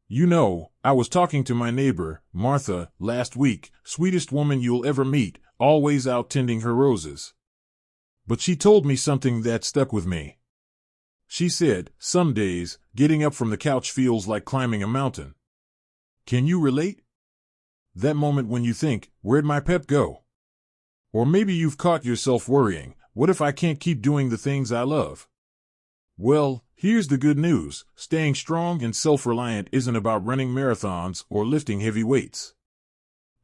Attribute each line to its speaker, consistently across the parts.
Speaker 1: You know, I was talking to my neighbor, Martha, last week, sweetest woman you'll ever meet, always out tending her roses. But she told me something that stuck with me. She said, some days, getting up from the couch feels like climbing a mountain. Can you relate? That moment when you think, where'd my pep go? Or maybe you've caught yourself worrying, what if I can't keep doing the things I love? Well, here's the good news. Staying strong and self-reliant isn't about running marathons or lifting heavy weights.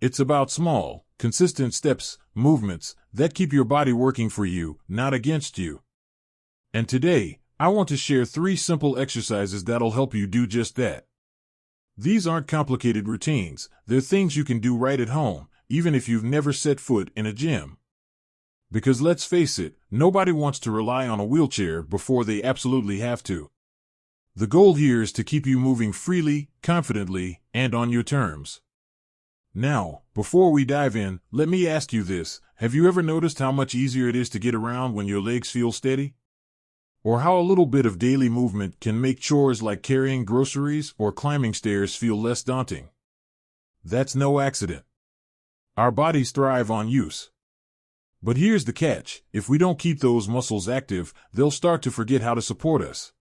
Speaker 1: It's about small, consistent steps, movements, that keep your body working for you, not against you. And today, I want to share 3 simple exercises that'll help you do just that. These aren't complicated routines, they're things you can do right at home, even if you've never set foot in a gym. Because let's face it, nobody wants to rely on a wheelchair before they absolutely have to. The goal here is to keep you moving freely, confidently, and on your terms. Now, before we dive in, let me ask you this. Have you ever noticed how much easier it is to get around when your legs feel steady? Or how a little bit of daily movement can make chores like carrying groceries or climbing stairs feel less daunting? That's no accident. Our bodies thrive on use. But here's the catch, if we don't keep those muscles active, they'll start to forget how to support us.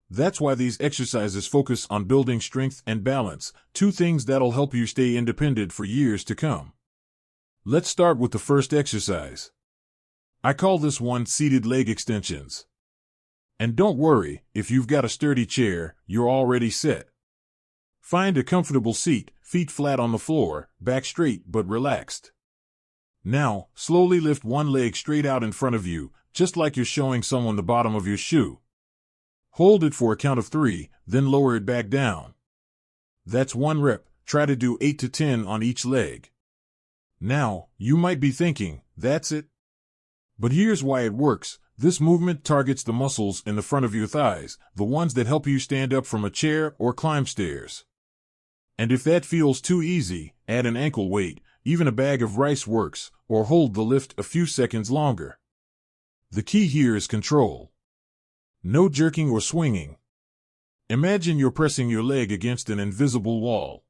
Speaker 1: That's why these exercises focus on building strength and balance, 2 things that'll help you stay independent for years to come. Let's start with the first exercise. I call this one seated leg extensions. And don't worry, if you've got a sturdy chair, you're already set. Find a comfortable seat, feet flat on the floor, back straight but relaxed. Now, slowly lift one leg straight out in front of you, just like you're showing someone the bottom of your shoe. Hold it for a count of 3, then lower it back down. That's 1 rep, try to do 8 to 10 on each leg. Now, you might be thinking, that's it? But here's why it works. This movement targets the muscles in the front of your thighs, the ones that help you stand up from a chair or climb stairs. And if that feels too easy, add an ankle weight, even a bag of rice works, or hold the lift a few seconds longer. The key here is control. No jerking or swinging. Imagine you're pressing your leg against an invisible wall.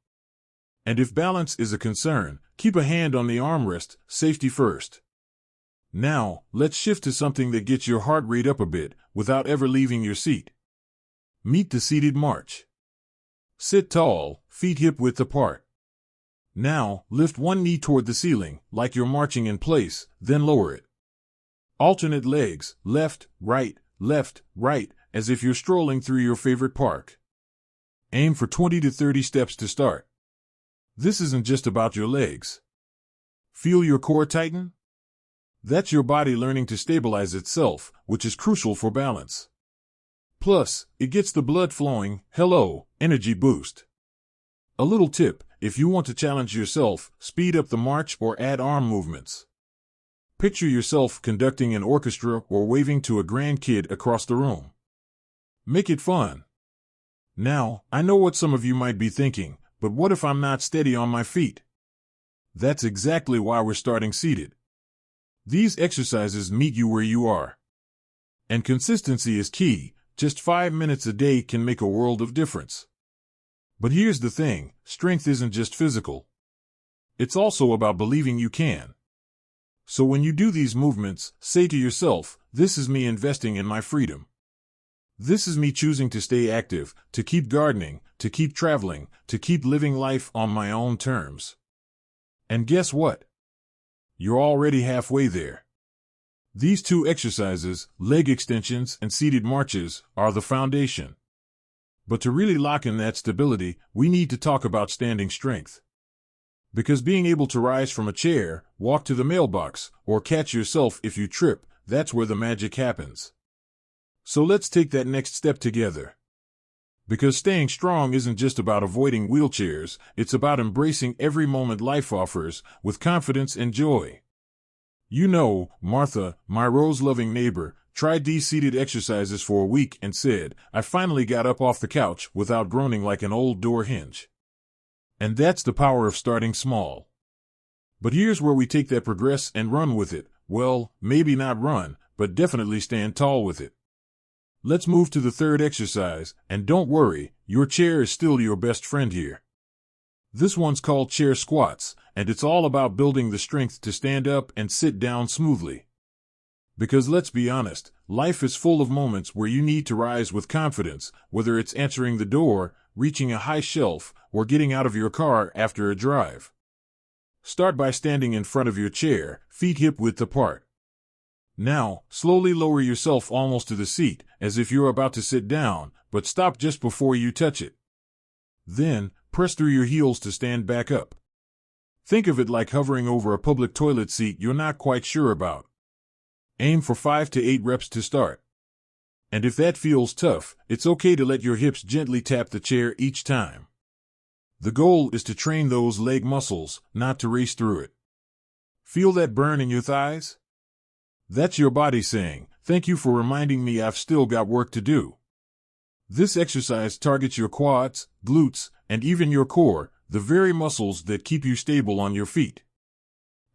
Speaker 1: And if balance is a concern, keep a hand on the armrest, safety first. Now, let's shift to something that gets your heart rate up a bit, without ever leaving your seat. Meet the seated march. Sit tall, feet hip-width apart. Now, lift one knee toward the ceiling, like you're marching in place, then lower it. Alternate legs, left, right, as if you're strolling through your favorite park. Aim for 20 to 30 steps to start. This isn't just about your legs. Feel your core tighten? That's your body learning to stabilize itself, which is crucial for balance. Plus, it gets the blood flowing, energy boost. A little tip, if you want to challenge yourself, speed up the march or add arm movements. Picture yourself conducting an orchestra or waving to a grandkid across the room. Make it fun. Now, I know what some of you might be thinking, but what if I'm not steady on my feet? That's exactly why we're starting seated. These exercises meet you where you are. And consistency is key. Just 5 minutes a day can make a world of difference. But here's the thing, strength isn't just physical. It's also about believing you can. So when you do these movements, say to yourself, this is me investing in my freedom. This is me choosing to stay active, to keep gardening, to keep traveling, to keep living life on my own terms. And guess what? You're already halfway there. These 2 exercises, leg extensions and seated marches, are the foundation. But to really lock in that stability, we need to talk about standing strength. Because being able to rise from a chair, walk to the mailbox, or catch yourself if you trip, that's where the magic happens. So let's take that next step together. Because staying strong isn't just about avoiding wheelchairs, it's about embracing every moment life offers, with confidence and joy. You know, Martha, my rose-loving neighbor, tried these seated exercises for a week and said, I finally got up off the couch without groaning like an old door hinge. And that's the power of starting small. But here's where we take that progress and run with it. Well, maybe not run, but definitely stand tall with it. Let's move to the third exercise, and don't worry, your chair is still your best friend here. This one's called chair squats, and it's all about building the strength to stand up and sit down smoothly. Because let's be honest, life is full of moments where you need to rise with confidence, whether it's answering the door, reaching a high shelf, or getting out of your car after a drive. Start by standing in front of your chair, feet hip-width apart. Now, slowly lower yourself almost to the seat, as if you're about to sit down, but stop just before you touch it. Then, press through your heels to stand back up. Think of it like hovering over a public toilet seat you're not quite sure about. Aim for 5 to 8 reps to start. And if that feels tough, it's okay to let your hips gently tap the chair each time. The goal is to train those leg muscles, not to race through it. Feel that burn in your thighs? That's your body saying, "Thank you for reminding me I've still got work to do." This exercise targets your quads, glutes, and even your core, the very muscles that keep you stable on your feet.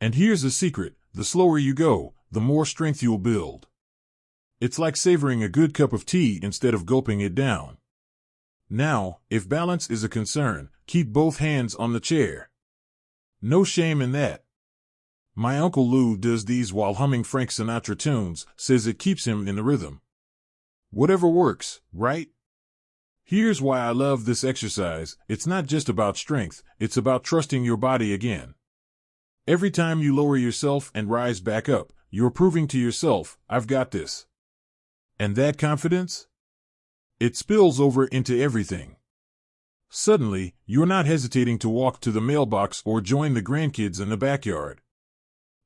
Speaker 1: And here's the secret, the slower you go, the more strength you'll build. It's like savoring a good cup of tea instead of gulping it down. Now, if balance is a concern, keep both hands on the chair. No shame in that. My Uncle Lou does these while humming Frank Sinatra tunes, says it keeps him in the rhythm. Whatever works, right? Here's why I love this exercise. It's not just about strength, it's about trusting your body again. Every time you lower yourself and rise back up, you're proving to yourself, "I've got this." And that confidence? It spills over into everything. Suddenly, you're not hesitating to walk to the mailbox or join the grandkids in the backyard.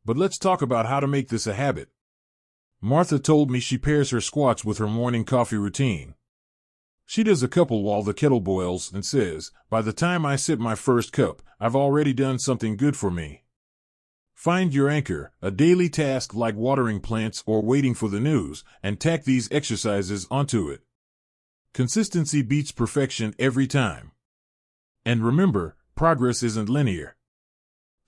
Speaker 1: But let's talk about how to make this a habit. Martha told me she pairs her squats with her morning coffee routine. She does a couple while the kettle boils and says, "By the time I sip my first cup, I've already done something good for me." Find your anchor, a daily task like watering plants or waiting for the news, and tack these exercises onto it. Consistency beats perfection every time. And remember, progress isn't linear.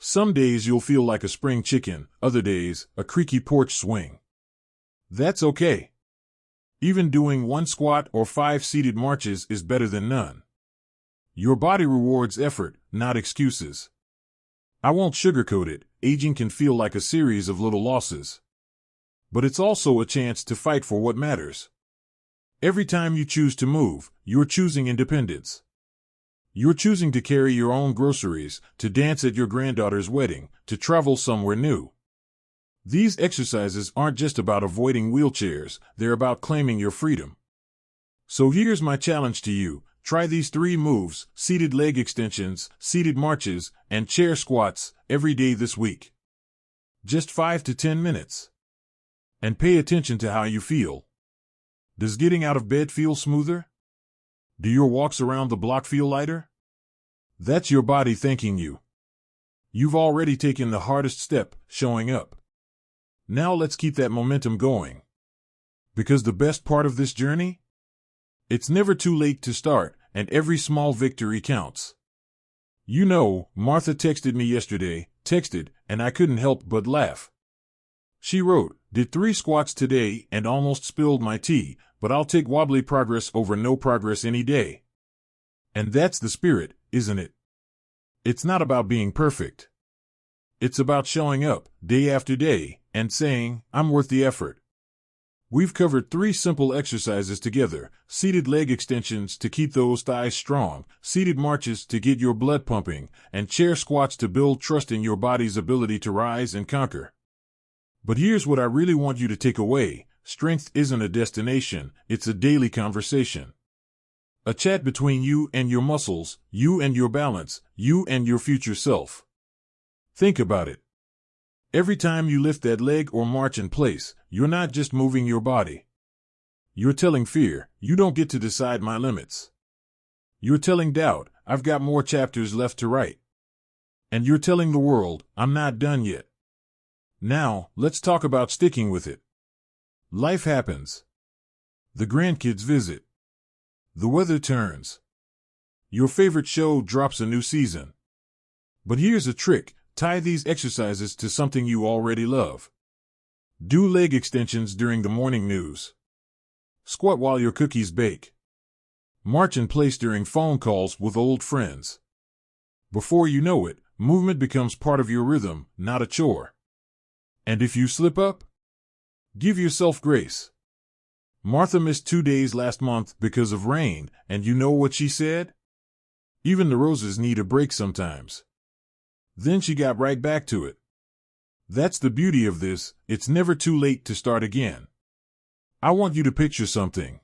Speaker 1: Some days you'll feel like a spring chicken, other days, a creaky porch swing. That's okay. Even doing 1 squat or 5 seated marches is better than none. Your body rewards effort, not excuses. I won't sugarcoat it, aging can feel like a series of little losses. But it's also a chance to fight for what matters. Every time you choose to move, you're choosing independence. You're choosing to carry your own groceries, to dance at your granddaughter's wedding, to travel somewhere new. These exercises aren't just about avoiding wheelchairs, they're about claiming your freedom. So here's my challenge to you. Try these 3 moves, seated leg extensions, seated marches, and chair squats, every day this week. Just 5 to 10 minutes. And pay attention to how you feel. Does getting out of bed feel smoother? Do your walks around the block feel lighter? That's your body thanking you. You've already taken the hardest step, showing up. Now let's keep that momentum going. Because the best part of this journey? It's never too late to start, and every small victory counts. You know, Martha texted me yesterday, and I couldn't help but laugh. She wrote, "Did 3 squats today and almost spilled my tea, but I'll take wobbly progress over no progress any day." And that's the spirit, isn't it? It's not about being perfect. It's about showing up, day after day, and saying, "I'm worth the effort." We've covered 3 simple exercises together: seated leg extensions to keep those thighs strong, seated marches to get your blood pumping, and chair squats to build trust in your body's ability to rise and conquer. But here's what I really want you to take away. Strength isn't a destination, it's a daily conversation. A chat between you and your muscles, you and your balance, you and your future self. Think about it. Every time you lift that leg or march in place, you're not just moving your body. You're telling fear, "You don't get to decide my limits." You're telling doubt, "I've got more chapters left to write." And you're telling the world, "I'm not done yet." Now, let's talk about sticking with it. Life happens. The grandkids visit. The weather turns. Your favorite show drops a new season. But here's a trick. Tie these exercises to something you already love. Do leg extensions during the morning news. Squat while your cookies bake. March in place during phone calls with old friends. Before you know it, movement becomes part of your rhythm, not a chore. And if you slip up, give yourself grace. Martha missed 2 days last month because of rain, and you know what she said? Even the roses need a break sometimes. Then she got right back to it. That's the beauty of this, it's never too late to start again. I want you to picture something.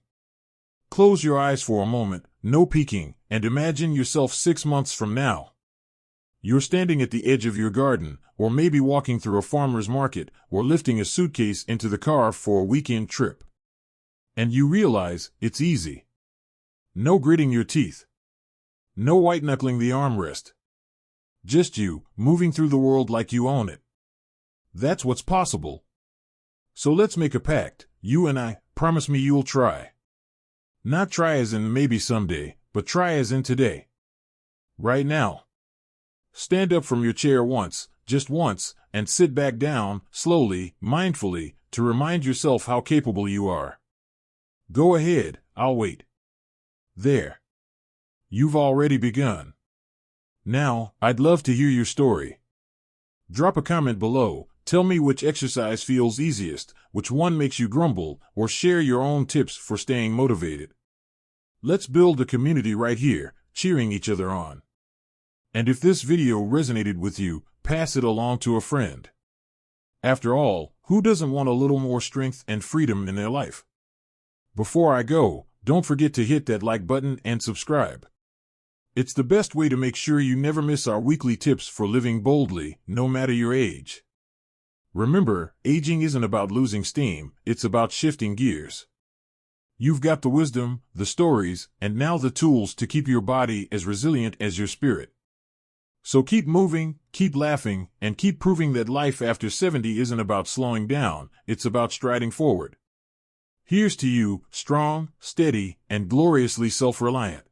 Speaker 1: Close your eyes for a moment, no peeking, and imagine yourself 6 months from now. You're standing at the edge of your garden, or maybe walking through a farmer's market, or lifting a suitcase into the car for a weekend trip. And you realize it's easy. No gritting your teeth. No white-knuckling the armrest. Just you, moving through the world like you own it. That's what's possible. So let's make a pact, you and I, promise me you'll try. Not try as in maybe someday, but try as in today. Right now. Stand up from your chair once, just once, and sit back down, slowly, mindfully, to remind yourself how capable you are. Go ahead, I'll wait. There. You've already begun. Now, I'd love to hear your story. Drop a comment below, tell me which exercise feels easiest, which one makes you grumble, or share your own tips for staying motivated. Let's build a community right here, cheering each other on. And if this video resonated with you, pass it along to a friend. After all, who doesn't want a little more strength and freedom in their life? Before I go, don't forget to hit that like button and subscribe. It's the best way to make sure you never miss our weekly tips for living boldly, no matter your age. Remember, aging isn't about losing steam, it's about shifting gears. You've got the wisdom, the stories, and now the tools to keep your body as resilient as your spirit. So keep moving, keep laughing, and keep proving that life after 70 isn't about slowing down, it's about striding forward. Here's to you, strong, steady, and gloriously self-reliant.